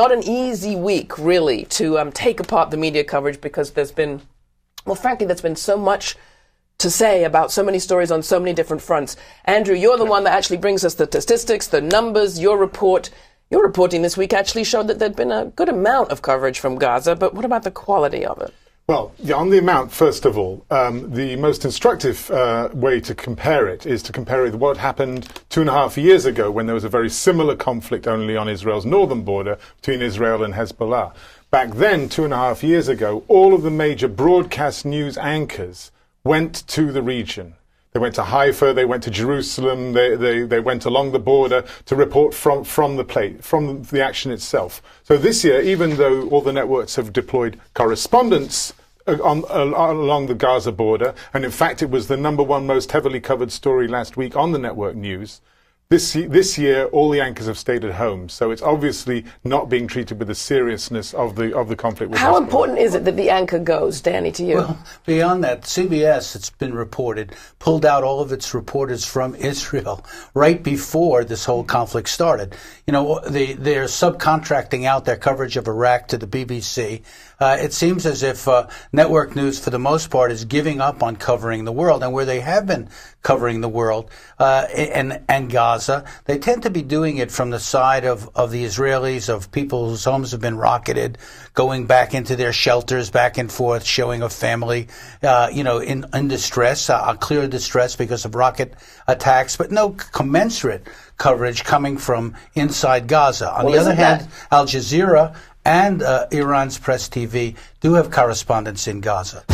not an easy week, really, to take apart the media coverage, because there's been, well, frankly, there's been so much to say about so many stories on so many different fronts. Andrew, you're the one that actually brings us the statistics, the numbers. Your reporting this week actually showed that there'd been a good amount of coverage from Gaza, but what about the quality of it? Well, on the amount, first of all, the most instructive way to compare it is to compare it with what happened 2.5 years ago, when there was a very similar conflict only on Israel's northern border between Israel and Hezbollah. Back then, 2.5 years ago, all of the major broadcast news anchors went to the region. They went to Haifa, they went to Jerusalem, they went along the border to report from the action itself. So this year, even though all the networks have deployed correspondents along the Gaza border, and in fact it was the #1 most heavily covered story last week on the network news, this year all the anchors have stayed at home. So it's obviously not being treated with the seriousness of the conflict with How Hezbollah. important is it that the anchor goes, Danny, to you? Well, beyond that, CBS, it's been reported, pulled out all of its reporters from Israel right before this whole conflict started. You know, they're subcontracting out their coverage of Iraq to the BBC. It seems as if network news, for the most part, is giving up on covering the world. And where they have been covering the world and Gaza, they tend to be doing it from the side of the Israelis, of people whose homes have been rocketed, going back into their shelters, back and forth, showing a family, in distress, clear distress because of rocket attacks, but no commensurate coverage coming from inside Gaza. On the other hand, Al Jazeera and Iran's Press TV do have correspondents in Gaza.